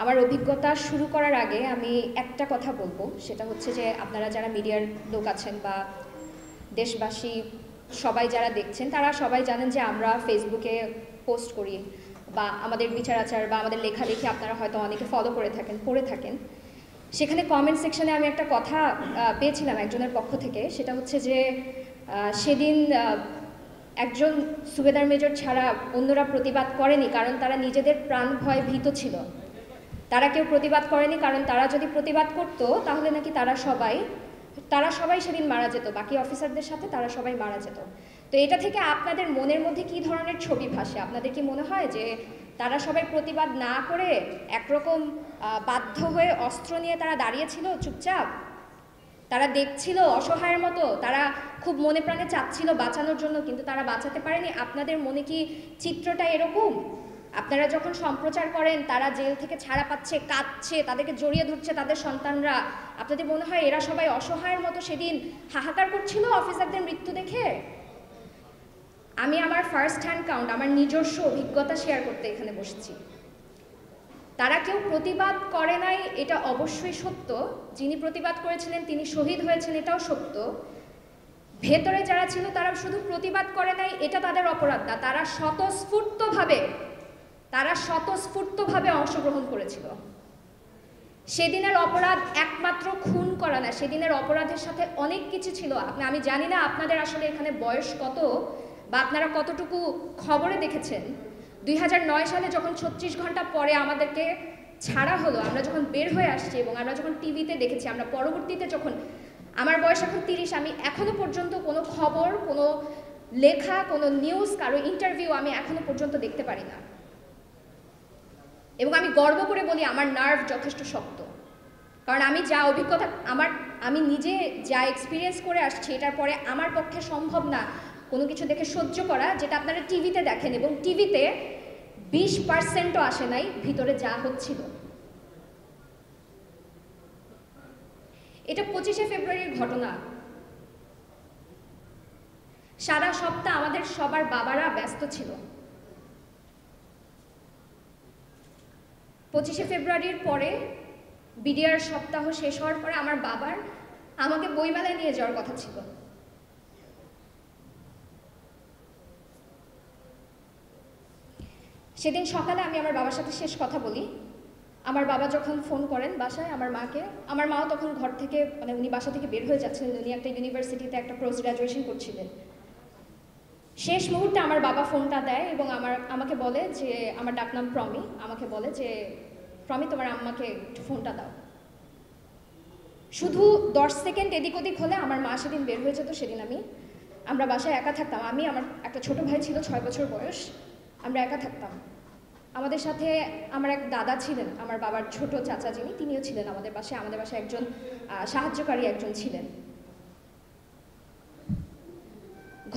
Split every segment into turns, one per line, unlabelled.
আমার অভিজ্ঞতা শুরু করার আগে আমি একটা কথা বলবো, সেটা হচ্ছে যে আপনারা যারা মিডিয়ার লোক আছেন বা দেশবাসী সবাই যারা দেখছেন তারা সবাই জানেন যে আমরা ফেসবুকে পোস্ট করি বা আমাদের বিচার আচার বা আমাদের লেখালেখি আপনারা হয়তো অনেকে ফলো করে থাকেন, পড়ে থাকেন। সেখানে কমেন্ট সেকশনে আমি একটা কথা পেয়েছিলাম একজনের পক্ষ থেকে, সেটা হচ্ছে যে সেদিন একজন সুবেদার মেজর ছাড়া অন্যরা প্রতিবাদ করেনি কারণ তারা নিজেদের প্রাণ ভয়ে ভীত ছিল। তারা কেউ প্রতিবাদ করেনি কারণ তারা যদি প্রতিবাদ করতো তাহলে নাকি তারা সবাই সেদিন মারা যেত, বাকি অফিসারদের সাথে তারা সবাই মারা যেত। তো এটা থেকে আপনাদের মনের মধ্যে কী ধরনের ছবি ভাসে? আপনাদের কি মনে হয় যে তারা সবাই প্রতিবাদ না করে একরকম বাধ্য হয়ে অস্ত্র নিয়ে তারা দাঁড়িয়েছিল চুপচাপ, তারা দেখছিল অসহায়ের মতো, তারা খুব মনে প্রাণে চাচ্ছিল বাঁচানোর জন্য কিন্তু তারা বাঁচাতে পারেনি? আপনাদের মনে কি চিত্রটা এরকম? আপনারা যখন সম্প্রচার করেন তারা জেল থেকে ছাড়া পাচ্ছে, কাঁদছে, তাদেরকে জড়িয়ে ধরছে তাদের সন্তানরা, আপনাদের মনে হয় এরা সবাই অসহায়ের মতো সেদিন হাহাকার করছিল অফিসারদের মৃত্যু দেখে? আমি আমার ফার্স্ট হ্যান্ড কাউন্ট, আমার নিজস্ব অভিজ্ঞতা শেয়ার করতে এখানে বসেছি। তারা কেউ প্রতিবাদ করে নাই এটা অবশ্যই সত্য, যিনি প্রতিবাদ করেছিলেন তিনি শহীদ হয়েছেন এটাও সত্য। ভেতরে যারা ছিল তারা শুধু প্রতিবাদ করে নাই এটা তাদের অপরাধ না, তারা স্বতঃস্ফূর্তভাবে অংশগ্রহণ করেছিল। সেদিনের অপরাধ একমাত্র খুন করা না, সেদিনের অপরাধের সাথে অনেক কিছু ছিল। আমি জানি না আপনাদের আসলে এখানে বয়স কত বা আপনারা কতটুকু খবরে দেখেছেন। 2009 সালে যখন 36 ঘন্টা পরে আমাদেরকে ছাড়া হলো, আমরা যখন বের হয়ে আসছি এবং আমরা যখন টিভিতে দেখেছি, আমরা পরবর্তীতে যখন, আমার বয়স এখন 30, আমি এখনো পর্যন্ত কোনো খবর, কোনো লেখা, কোনো নিউজ, কারো ইন্টারভিউ আমি এখনো পর্যন্ত দেখতে পারি না। এবং আমি গর্ব করে বলি আমার নার্ভ যথেষ্ট শক্ত, কারণ আমি যা অভিজ্ঞতা আমি নিজে যা এক্সপিরিয়েন্স করে আসছি এটার পরে আমার পক্ষে সম্ভব না কোনো কিছু দেখে সহ্য করা যেটা আপনারা টিভিতে দেখেন, এবং টিভিতে 20%ও আসে নাই ভিতরে যা হচ্ছিল। এটা 25শে ফেব্রুয়ারির ঘটনা। সারা সপ্তাহ আমাদের সবার বাবারা ব্যস্ত ছিল। 25শে ফেব্রুয়ারির পরে বিডিআর সপ্তাহ শেষ হওয়ার পরে আমার বাবার আমাকে বইমেলায় নিয়ে যাওয়ার কথা ছিল। সেদিন সকালে আমি আমার বাবার সাথে শেষ কথা বলি। আমার বাবা যখন ফোন করেন বাসায় আমার মাকে, আমার মাও তখন ঘর থেকে, উনি বাসা থেকে বের হয়ে যাচ্ছিলেন, উনি একটা ইউনিভার্সিটিতে একটা পোস্ট গ্রাজুয়েশন করছিলেন। শেষ মুহূর্তে আমার বাবা ফোনটা দেয় এবং আমাকে বলে যে, আমার ডাকনাম প্রমি, আমাকে বলে যে প্রমি তোমার আম্মাকে একটু ফোনটা দাও। শুধু 10 সেকেন্ড এদিক ওদিক হলে আমার মা সেদিন বের হয়ে যেত। সেদিন আমরা বাসায় একা থাকতাম। আমার একটা ছোট ভাই ছিল 6 বছর বয়স, আমরা একা থাকতাম। আমাদের সাথে আমার এক দাদা ছিলেন, আমার বাবার ছোট চাচা যিনি, তিনিও ছিলেন আমাদের বাসায় একজন সাহায্যকারী একজন ছিলেন।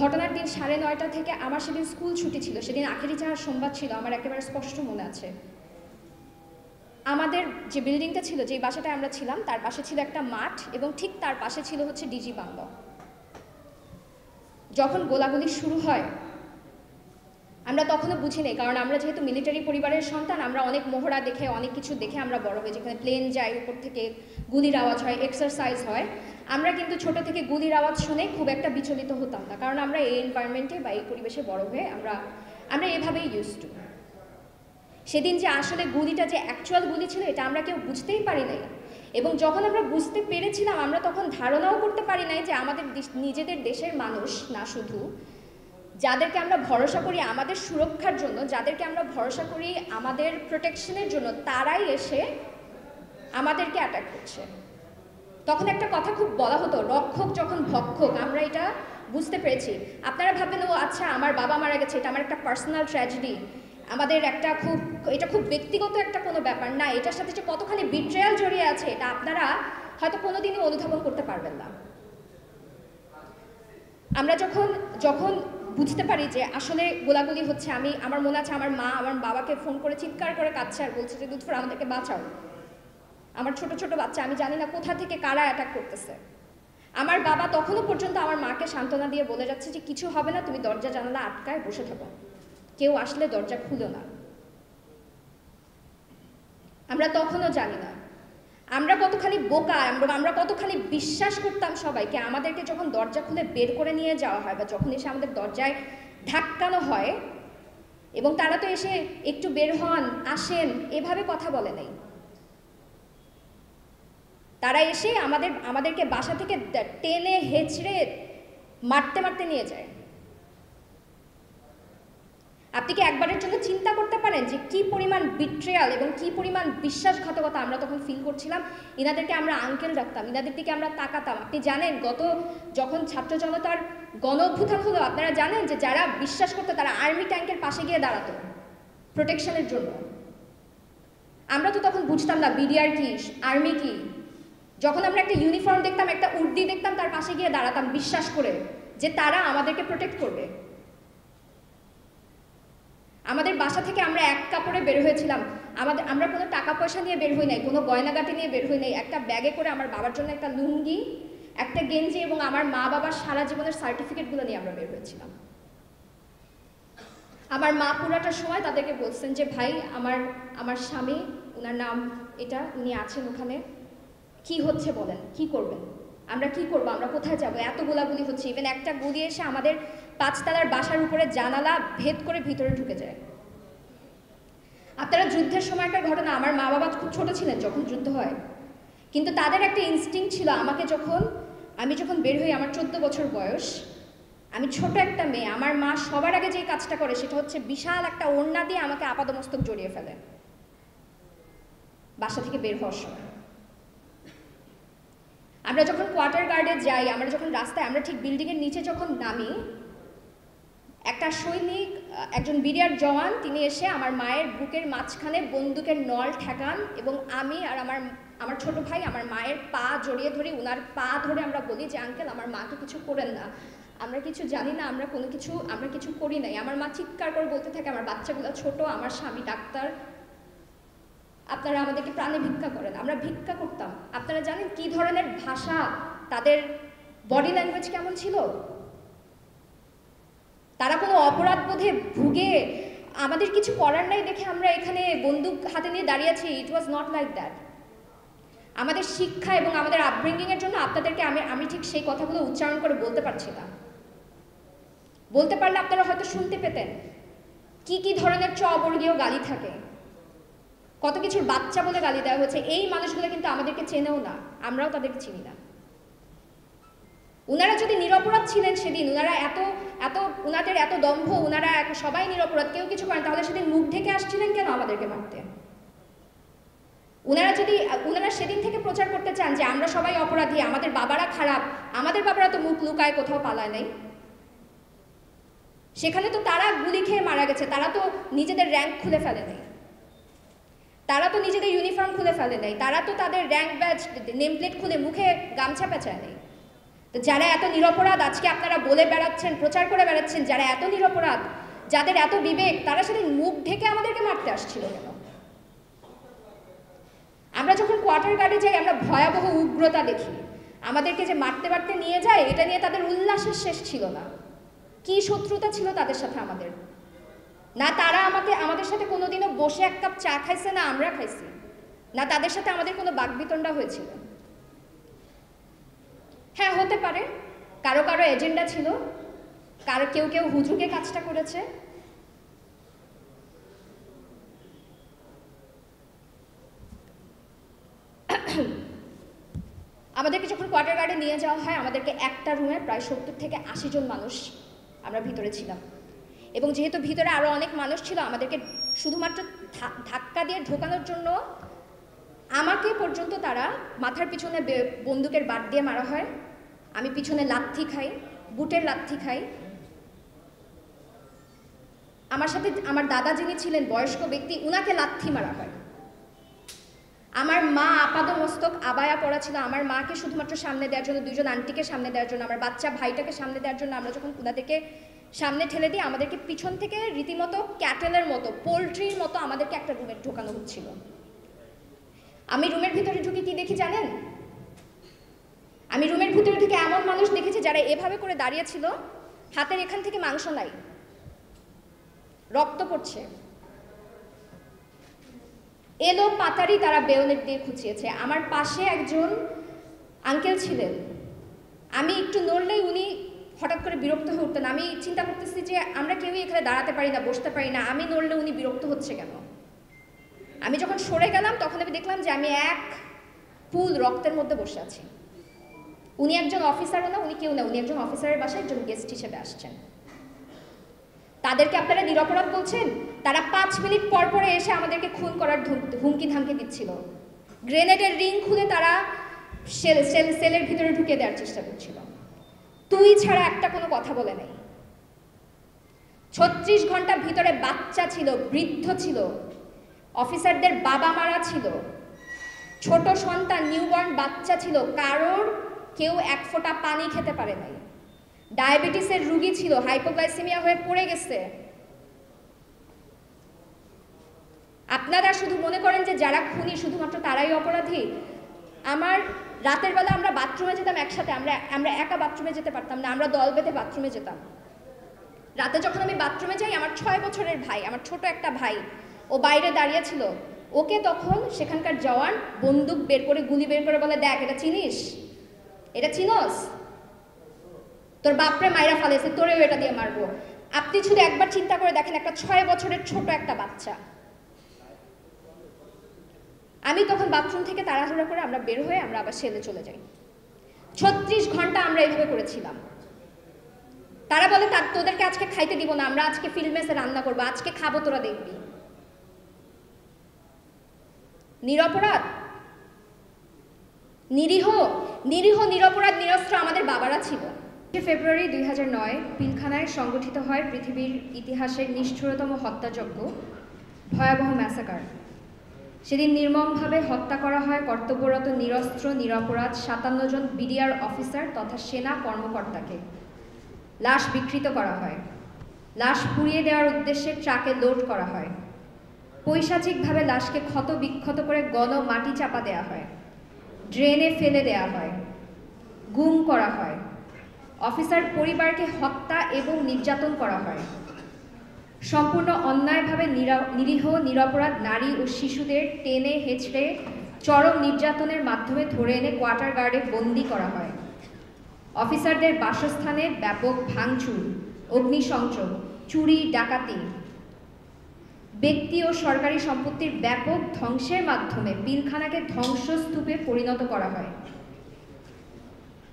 ঘটনার দিন 9:30 থেকে আমার সেদিন স্কুল ছুটি ছিল, সেদিন আখেরি চাহার সোমবার ছিল, আমার একেবারে স্পষ্ট মনে আছে। আমাদের যে বিল্ডিংটা ছিল, যে বাসাটায় আমরা ছিলাম, তার পাশে ছিল একটা মাঠ এবং ঠিক তার পাশে ছিল হচ্ছে ডিজি বাংলো। যখন গোলাগুলি শুরু হয় আমরা তখনও বুঝি নেই, কারণ আমরা যেহেতু মিলিটারি পরিবারের সন্তান, আমরা অনেক মহড়া দেখে, অনেক কিছু দেখে আমরা বড় হই, যেখানে প্লেন যায়, উপর থেকে গুলির আওয়াজ হয়, এক্সারসাইজ হয়। আমরা কিন্তু ছোট থেকে গুলির আওয়াজ শুনে খুব একটা বিচলিত হতাম না, কারণ আমরা এই এনভায়রনমেন্টে বা এই পরিবেশে বড় হয়ে আমরা এভাবেই ইউজ টু। সেদিন যে আসলে গুলিটা যে অ্যাকচুয়াল গুলি ছিল এটা আমরা কেউ বুঝতেই পারি নাই, এবং যখন আমরা বুঝতে পেরেছিলাম আমরা তখন ধারণাও করতে পারি নাই যে আমাদের নিজেদের দেশের মানুষ না, শুধু যাদেরকে আমরা ভরসা করি আমাদের সুরক্ষার জন্য, যাদেরকে আমরা ভরসা করি আমাদের প্রোটেকশনের জন্য, তারাই এসে আমাদেরকে অ্যাটাক করছে। তখন একটা কথা খুব বলা হতো, রক্ষক যখন ভক্ষক, আমরা এটা বুঝতে পেরেছি। আপনারা ভাববেন ও আচ্ছা আমার বাবা মারা গেছে, এটা আমার একটা পার্সোনাল ট্র্যাজেডি, আমাদের এটা খুব ব্যক্তিগত একটা কোনো ব্যাপার না, এটার সাথে যে কতখানি বিট্রেয়াল জড়িয়ে আছে এটা আপনারা হয়তো কোনোদিনই অনুধাবন করতে পারবেন না। আমরা যখন বুঝতে পারি যে আসলে গোলাগুলি হচ্ছে, আমার মনে আছে আমার মা আমার বাবাকে ফোন করে চিৎকার করে কাঁদছে আর বলছে যে লুৎফর আমাদেরকে বাঁচাও, আমার ছোট ছোট বাচ্চা, আমি জানি না কোথা থেকে কারা অ্যাটাক করতেছে। আমার বাবা তখনও পর্যন্ত আমার মাকে সান্ত্বনা দিয়ে বলে যাচ্ছে যে কিছু হবে না, তুমি দরজা জানালা আটকায় বসে থাকো, কেউ আসলে দরজা খুলো না। আমরা তখনও জানি না আমরা কতখানি বোকা, আমরা কতখানি বিশ্বাস করতাম সবাইকে। আমাদেরকে যখন দরজা খুলে বের করে নিয়ে যাওয়া হয় বা যখন এসে আমাদের দরজায় ধাক্কানো হয়, এবং তারা তো এসে একটু বের হন, আসেন এভাবে কথা বলে নাই। তারা এসে আমাদেরকে বাসা থেকে টেনে হেঁচড়ে মারতে মারতে নিয়ে যায়। আপনি কি একবারের জন্য চিন্তা করতে পারেন যে কি পরিমাণ বিট্রিয়াল এবং কি পরিমাণ বিশ্বাসঘাতকতা আমরা তখন ফিল করছিলাম? ইনাদেরকে আমরা আঙ্কেল ডাকতাম, ইনাদের দিকে আমরা তাকাতাম। আপনি জানেন যখন ছাত্র জনতার গণ অভ্যুত্থান হলো, আপনারা জানেন যে যারা বিশ্বাস করতো তারা আর্মি ট্যাঙ্কের পাশে গিয়ে দাঁড়াতো প্রোটেকশনের জন্য। আমরা তো তখন বুঝতাম না বিডিআর কি, আর্মি কি। যখন আমরা একটা ইউনিফর্ম দেখতাম, একটা উর্দি দেখতাম, তার পাশে গিয়ে দাঁড়াতাম বিশ্বাস করে যে তারা আমাদেরকে প্রোটেক্ট করবে। আমাদের বাসা থেকে আমরা এক কাপড়ে বের হয়েছিলাম। আমরা কোনো টাকা পয়সা নিয়ে বের হই নাই, কোনো গয়নাগাটি নিয়ে বের হই নাই। একটা ব্যাগে করে আমার বাবার জন্য একটা লুঙ্গি, একটা গেঞ্জি এবং আমার মা বাবার সারা জীবনের সার্টিফিকেটগুলো নিয়ে আমরা বের হয়েছিলাম। আমার মা পুরাটা সময় তাদেরকে বলছেন যে ভাই, আমার স্বামী, ওনার নাম এটা, উনি আছেন ওখানে, কি হচ্ছে বলেন, কি করবেন, আমরা কি করবো, আমরা কোথায় যাবো, এত গোলাগুলি হচ্ছে। ইভেন একটা গুলি এসে আমাদের 5 তলার বাসার উপরে জানালা ভেদ করে ভিতরে ঢুকে যায়। আপনারা যুদ্ধের সময়কার ঘটনা, আমার মা বাবা খুব ছোট ছিলেন যখন যুদ্ধ হয়, কিন্তু তাদের একটা ইনস্টিংক্ট ছিল। আমি যখন বের হই, আমার 14 বছর বয়স, আমি ছোট একটা মেয়ে, আমার মা সবার আগে যে কাজটা করে সেটা হচ্ছে বিশাল একটা ওড়না দিয়ে আমাকে আপাদমস্তক জড়িয়ে ফেলে বাসা থেকে বের হওয়ার সময়। আমরা যখন কোয়ার্টার গার্ডে যাই, আমরা যখন রাস্তায়, আমরা ঠিক বিল্ডিংয়ের নিচে যখন নামি, একটা সৈনিক, একজন বিডিআর জওয়ান, তিনি এসে আমার মায়ের বুকের মাঝখানে বন্দুকের নল ঠেকান এবং আমি আর আমার ছোট ভাই আমার মায়ের পা জড়িয়ে ধরি। উনার পা ধরে আমরা বলি যে আঙ্কেল, আমার মাকে কিছু করেন না, আমরা কিছু জানি না, আমরা কিছু করি নাই। আমার মা চিৎকার করে বলতে থাকে, আমার বাচ্চাগুলো ছোট, আমার স্বামী ডাক্তার, আপনারা আমাদেরকে প্রাণে ভিক্ষা করেন। আমরা ভিক্ষা করতাম। আপনারা জানেন কি ধরনের ভাষা, তাদের বডি ল্যাঙ্গুয়েজ কেমন ছিল? তারা কোনো অপরাধ বোধে ভুগে আমাদের কিছু করার নাই দেখে আমরা এখানে বন্দুক হাতে নিয়ে দাঁড়িয়ে আছি। ইট ওয়াজ নট লাইক দ্যাট। আমাদের শিক্ষা এবং আমাদের আপব্রিঙ্গিংয়ের জন্য আপনাদেরকে আমি ঠিক সেই কথাগুলো উচ্চারণ করে বলতে পারছি না। বলতে পারলে আপনারা হয়তো শুনতে পেতেন কি ধরনের অবর্গীয় গালি থাকে, কত কিছুর বাচ্চা বলে গালি দেওয়া হয়েছে। এই মানুষগুলো কিন্তু আমাদেরকে চেনেও না, আমরাও তাদেরকে চিনি না। উনারা যদি নিরপরাধ ছিলেন সেদিন, উনাদের এত দম্ভ, উনারা সবাই নিরপরাধ, কেউ কিছু করেন, তাহলে সেদিন মুখ ঢেকে আসছিলেন কেন আমাদেরকে মারতে? উনারা সেদিন থেকে প্রচার করতে চান যে আমরা সবাই অপরাধী, আমাদের বাবারা খারাপ, আমাদের বাবারা তো মুখ লুকায় কোথাও পালায় নাই। সেখানে তো তারা গুলি খেয়ে মারা গেছে, তারা তো নিজেদের র্যাঙ্ক খুলে ফেলে নেই, তারা তো নিজেদের ইউনিফর্ম খুলে ফেলে নেই, তারা তো তাদের র্যাঙ্ক ব্যাজ, নেম প্লেট খুলে মুখে গামছা পেঁচায় নেই। তো যারা এত নিরপরাধ আজকে আপনারা বলে বেড়াচ্ছেন, প্রচার করে বেড়াচ্ছেন, যারা এত নিরপরাধ, যাদের এত বিবেক, তারা সেদিন মুখ ঢেকে আমাদেরকে মারতে আসছিল কেন? আমরা যখন কোয়ার্টার গার্ডে যাই, আমরা ভয়াবহ উগ্রতা দেখি। আমাদেরকে যে মারতে নিয়ে যায়, এটা নিয়ে তাদের উল্লাসের শেষ ছিল না। কি শত্রুতা ছিল তাদের সাথে আমাদের? না তারা আমাদের সাথে কোনোদিনও বসে এক কাপ চা খাইছে, না আমরা খাইছি, না তাদের সাথে আমাদের কোনো বাকবিতণ্ডা হয়েছিল। হ্যাঁ, হতে পারে কারো এজেন্ডা ছিল, কেউ হুজুগে কাজটা করেছে। আমাদেরকে যখন কোয়ার্টার গার্ডে নিয়ে যাওয়া হয়, আমাদেরকে একটা রুমে প্রায় 70 থেকে 80 জন মানুষ আমরা ভিতরে ছিলাম। এবং যেহেতু ভিতরে আরও অনেক মানুষ ছিল, আমাদেরকে শুধুমাত্র ধাক্কা দিয়ে ঢোকানোর জন্য আমাকে পর্যন্ত তারা মাথার পিছনে বন্দুকের বাট দিয়ে মারা হয়। আমি পিছনে লাথি খাই, বুটের লাথি খাই। আমার সাথে আমার দাদা যিনি ছিলেন বয়স্ক ব্যক্তি, উনাকে লাথি মারা হয়। আমার মা আপাদমস্তক আবায়া পরা ছিল। আমার মাকে শুধুমাত্র সামনে দেওয়ার জন্য, 2 জন আন্টিকে সামনে দেওয়ার জন্য, আমার বাচ্চা ভাইটাকে সামনে দেওয়ার জন্য আমরা যখন উনাদেরকে সামনে ঠেলে দিই, আমাদেরকে পিছন থেকে রীতিমতো ক্যাটেলের মতো, পোলট্রির মতো আমাদেরকে একটা রুমে ঢোকানো হচ্ছিল। আমি রুমের ভিতরে ঢুকে কি দেখি জানেন? আমি রুমের ভিতরে থেকে এমন মানুষ দেখেছি যারা এভাবে করে দাঁড়িয়েছিল, হাতের এখান থেকে মাংস নাই, রক্ত পড়ছে। এলো পাতারি তারা বেয়নেট দিয়ে খুঁচিয়েছে। আমার পাশে একজন আঙ্কেল ছিলেন, আমি একটু নড়লেই উনি হঠাৎ করে বিরক্ত হয়ে উঠতেন। আমি চিন্তা করতেছি যে আমরা কেউই এখানে দাঁড়াতে পারি না, বসতে পারি না, আমি নড়লে উনি বিরক্ত হচ্ছে কেন। আমি যখন সরে গেলাম তখন আমি দেখলাম যে আমি এক পুল রক্তের মধ্যে বসে আছি। উনি একজন অফিসারও না, উনি কেউ না, উনি একজন অফিসারের বাসায় একজন গেস্ট হিসেবে আসছেন। তাদেরকে আপনারা নিরপরাধ বলছেন? তারা 5 মিনিট পর পরে এসে আমাদেরকে খুন করার হুমকি ধামকি দিচ্ছিল। গ্রেনেডের রিং খুলে তারা সেলের ভিতরে ঢুকে দেওয়ার চেষ্টা করছিল। তুই ছাড়া একটা কোনো কথা বলে নাই। 36 ঘন্টা ভিতরে বাচ্চা ছিল, বৃদ্ধ ছিল, অফিসারদের বাবা মারা ছিল, ছোট সন্তান নিউবর্ন বাচ্চা ছিল, কারোর কেউ এক ফোঁটা পানি খেতে পারে নাই। ডায়াবেটিসের রোগী ছিল, হাইপোগ্লাইসেমিয়া হয়ে পড়ে গেছে। আপনারা শুধু মনে করেন যে যারা খুনি শুধুমাত্র তারাই অপরাধী। আমার রাতের বেলা আমরা বাথরুমে যেতাম একসাথে, আমরা একা বাথরুমে যেতে পারতাম না, আমরা দল বেঁধে বাথরুমে যেতাম। রাতে যখন আমি বাথরুমে যাই, আমার 6 বছরের ভাই, আমার ছোট একটা ভাই, ও বাইরে দাঁড়িয়ে ছিল। ওকে তখন সেখানকার জওয়ান বন্দুক বের করে, গুলি বের করে বলে, দেখ এটা চিনিস, এটা চিনস, তোর বাপরে মাইরা ফালেছে, তোরেও এটা দিয়ে মারবো। আপনি শুধু একবার চিন্তা করে দেখেন, একটা 6 বছরের ছোট একটা বাচ্চা। আমি তখন বাথরুম থেকে তাড়াহুড়া করে আমরা বের হয়ে আমরা আবার সেলে চলে যাই। 36 ঘন্টা আমরা এইভাবে করেছিলাম। তারা বলে তোদেরকে আজকে খাইতে দিব না, আমরা আজকে ফিল্ড মেসে রান্না করবো, আজকে খাবো, তোরা দেখবি। নিরপরাধ, নিরীহ নিরপরাধ নিরস্ত্র আমাদের বাবারা ছিল। ফেব্রুয়ারি 2009 পিলখানায় সংগঠিত হয় পৃথিবীর ইতিহাসের নিষ্ঠুরতম হত্যাযজ্ঞ, ভয়াবহ ম্যাসাকার। সেদিন নির্মমভাবে হত্যা করা হয় কর্তব্যরত নিরস্ত্র নিরপরাধ 57 জন বিডিআর অফিসার তথা সেনা কর্মকর্তাকে। লাশ বিকৃত করা হয়, লাশ পুড়িয়ে দেওয়ার উদ্দেশ্যে ট্রাকে লোড করা হয়, পৈশাচিকভাবে লাশকে ক্ষত বিক্ষত করে গণ মাটি চাপা দেওয়া হয়, ড্রেনে ফেলে দেওয়া হয়, গুম করা হয়, অফিসার পরিবারকে হত্যা এবং নির্যাতন করা হয়। সম্পূর্ণ অন্যায়ভাবে নিরীহ নিরপরাধ নারী ও শিশুদের টেনে হেঁচড়ে চরম নির্যাতনের মাধ্যমে ধরে এনে কোয়ার্টার গার্ডে বন্দী করা হয়। অফিসারদের বাসস্থানে ব্যাপক ভাঙচুর, অগ্নিসংযোগ, চুরি ডাকাতি, ব্যক্তি ও সরকারি সম্পত্তির ব্যাপক ধ্বংসের মাধ্যমে পিলখানাকে ধ্বংসস্তূপে পরিণত করা হয়।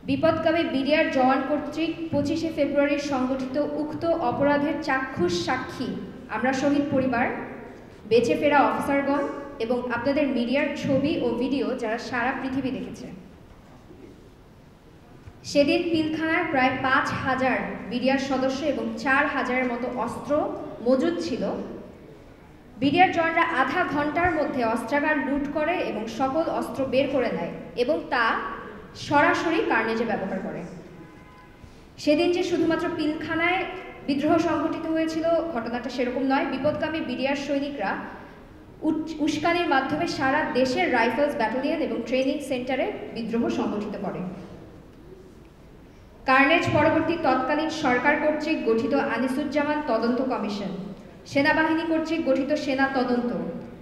বিপদগামী বিডিআর জওয়ান কর্তৃক 25শে ফেব্রুয়ারি সংগঠিত উক্ত অপরাধের চাক্ষুষ সাক্ষী আমরা শহীদ পরিবার, বেঁচে ফেরা অফিসারগণ এবং আপনাদের মিডিয়ার ছবি ও ভিডিও যারা সারা পৃথিবী দেখেছে। সেদিন পিলখানায় প্রায় 5000 বিডিআর সদস্য এবং 4000-এর মতো অস্ত্র মজুদ ছিল। বিডিআর জওয়ানরা আধা ঘন্টার মধ্যে অস্ত্রাগার লুট করে এবং সকল অস্ত্র বের করে নেয় এবং তা সরাসরি কার্নেজে ব্যবহার করে। সেদিন যে শুধুমাত্র পিলখানায় বিদ্রোহ সংঘটিত হয়েছিল ঘটনাটা সেরকম নয়। বিপদগামী বিডিআর সৈনিকরা উস্কানির মাধ্যমে সারা দেশের রাইফেলস ব্যাটালিয়ন এবং ট্রেনিং সেন্টারে বিদ্রোহ সংগঠিত করে। কার্নেজ পরবর্তী তৎকালীন সরকার কর্তৃক গঠিত আনিসুজ্জামান তদন্ত কমিশন, সেনাবাহিনী কর্তৃক গঠিত সেনা তদন্ত,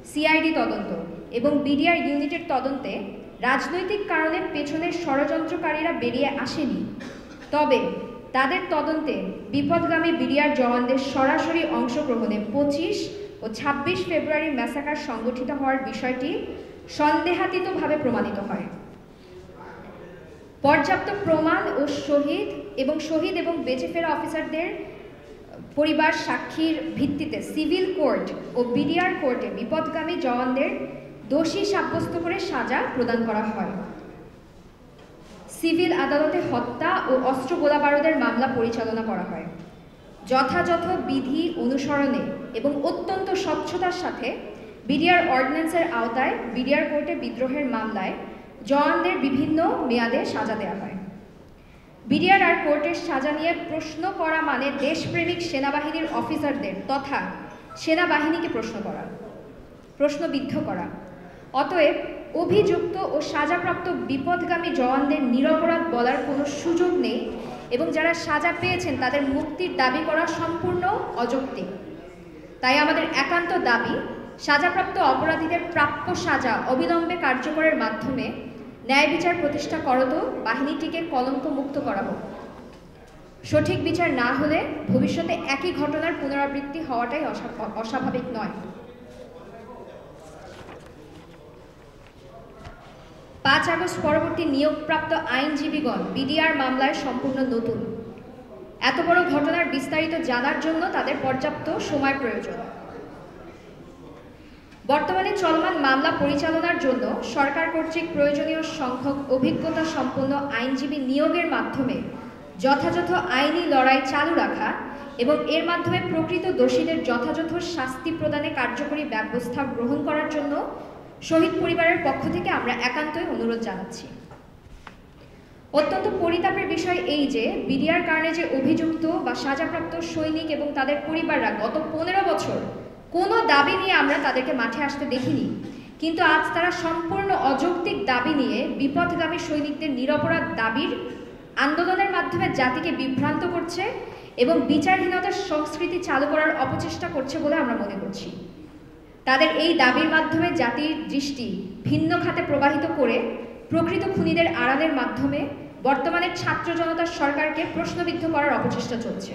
সিআইডি তদন্ত এবং বিডিআর ইউনিটের তদন্তে রাজনৈতিক কারণে পেছনের ষড়যন্ত্রকারীরা বেরিয়ে আসেনি। তবে তাদের তদন্তে বিপদগামী বিডিআর জওয়ানদের সরাসরি অংশগ্রহণে 25 ও 26 ফেব্রুয়ারি ম্যাসাকার সংগঠিত হওয়ার বিষয়টি সন্দেহাতীতভাবে প্রমাণিত হয়। পর্যাপ্ত প্রমাণ ও শহীদ এবং বেঁচে ফেরা অফিসারদের পরিবার সাক্ষীর ভিত্তিতে সিভিল কোর্ট ও বিডিআর কোর্টে বিপদগামী জওয়ানদের দোষী সাব্যস্ত করে সাজা প্রদান করা হয়। সিভিল আদালতে হত্যা ও অস্ত্র গোলাবারুদের মামলা পরিচালনা করা হয়। যথাযথ বিধি অনুসরণে এবং অত্যন্ত স্বচ্ছতার সাথে বিডিআর অর্ডিন্যান্সের আওতায় বিডিআর কোর্টে বিদ্রোহের মামলায় জওয়ানদের বিভিন্ন মেয়াদে সাজা দেওয়া হয়। বিডিআর আর কোর্টের সাজা নিয়ে প্রশ্ন করা মানে দেশপ্রেমিক সেনাবাহিনীর অফিসারদের তথা সেনাবাহিনীকে প্রশ্নবিদ্ধ করা। অতএব অভিযুক্ত ও সাজাপ্রাপ্ত বিপদগামী জওয়ানদের নিরপরাধ বলার কোনো সুযোগ নেই এবং যারা সাজা পেয়েছেন তাদের মুক্তির দাবি করা সম্পূর্ণ অযৌক্তিক। তাই আমাদের একান্ত দাবি সাজাপ্রাপ্ত অপরাধীদের প্রাপ্য সাজা অবিলম্বে কার্যকরের মাধ্যমে ন্যায় বিচার প্রতিষ্ঠা করত বাহিনীটিকে কলঙ্ক মুক্ত করা হোক। সঠিক বিচার না হলে ভবিষ্যতে একই ঘটনার পুনরাবৃত্তি হওয়াটাই অস্বাভাবিক নয়। 5 আগস্ট পরবর্তী নিয়োগপ্রাপ্ত আইনজীবীগণ বিডিআর মামলায় সম্পূর্ণ নতুন। এত বড় ঘটনার বিস্তারিত জানার জন্য তাদের পর্যাপ্ত সময় প্রয়োজন। বর্তমানে চলমান মামলা পরিচালনার জন্য সরকার কর্তৃক প্রয়োজনীয় সংখ্যক অভিজ্ঞতা সম্পন্ন আইনজীবী নিয়োগের মাধ্যমে যথাযথ আইনি লড়াই চালু রাখা এবং এর মাধ্যমে প্রকৃত দোষীদের যথাযথ শাস্তি প্রদানে কার্যকরী ব্যবস্থা গ্রহণ করার জন্য শহীদ পরিবারের পক্ষ থেকে আমরা একান্তই অনুরোধ জানাচ্ছি। অত্যন্ত পরিতাপের বিষয় এই যে বিডিআর কারণে যে অভিযুক্ত বা সাজাপ্রাপ্ত সৈনিক এবং তাদের পরিবাররা গত 15 বছর কোনো দাবি নিয়ে আমরা তাদেরকে মাঠে আসতে দেখিনি, কিন্তু আজ তারা সম্পূর্ণ অযৌক্তিক দাবি নিয়ে বিপথগামী সৈনিকদের নিরপরাধ দাবির আন্দোলনের মাধ্যমে জাতিকে বিভ্রান্ত করছে এবং বিচারহীনতার সংস্কৃতি চালু করার অপচেষ্টা করছে বলে আমরা মনে করছি। তাদের এই দাবির মাধ্যমে জাতির দৃষ্টি ভিন্ন খাতে প্রবাহিত করে প্রকৃত খুনিদের আড়ালের মাধ্যমে বর্তমানের ছাত্র জনতার সরকারকে প্রশ্নবিদ্ধ করার অপচেষ্টা চলছে।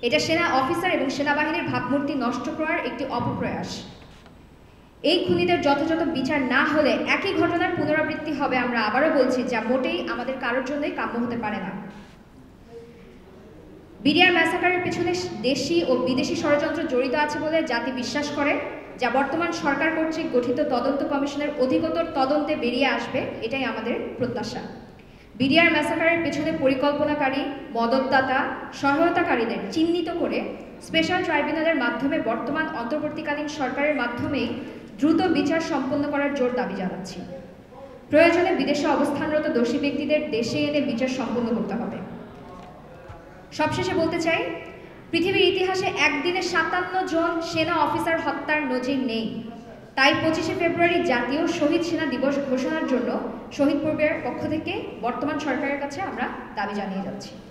এটা সেনা অফিসার এবং সেনাবাহিনীর ভাবমূর্তি নষ্ট করার একটি অপপ্রয়াস। এই খুনিদের যথাযথ বিচার না হলে একই ঘটনার পুনরাবৃত্তি হবে, আমরা আবারও বলছি, যা মোটেই আমাদের কারোর জন্যই কাম্য হতে পারে না। বিডিআর ম্যাসাকারের পেছনে দেশি ও বিদেশি ষড়যন্ত্র জড়িত আছে বলে জাতি বিশ্বাস করে, যা বর্তমান সরকার কর্তৃক গঠিত তদন্ত কমিশনের অধিকতর তদন্তে বেরিয়ে আসবে, এটাই আমাদের প্রত্যাশা। বিডিআর ম্যাসাকারের পেছনে পরিকল্পনাকারী, মদতদাতা, সহায়তাকারীদের চিহ্নিত করে স্পেশাল ট্রাইব্যুনালের মাধ্যমে বর্তমান অন্তর্বর্তীকালীন সরকারের মাধ্যমেই দ্রুত বিচার সম্পন্ন করার জোর দাবি জানাচ্ছি। প্রয়োজনে বিদেশে অবস্থানরত দোষী ব্যক্তিদের দেশে এনে বিচার সম্পন্ন করতে হবে। সবশেষে বলতে চাই, পৃথিবীর ইতিহাসে একদিনে 57 জন সেনা অফিসার হত্যার নজির নেই। তাই 25শে ফেব্রুয়ারি জাতীয় শহীদ সেনা দিবস ঘোষণার জন্য শহীদ পরিবারের পক্ষ থেকে বর্তমান সরকারের কাছে আমরা দাবি জানিয়ে যাচ্ছি।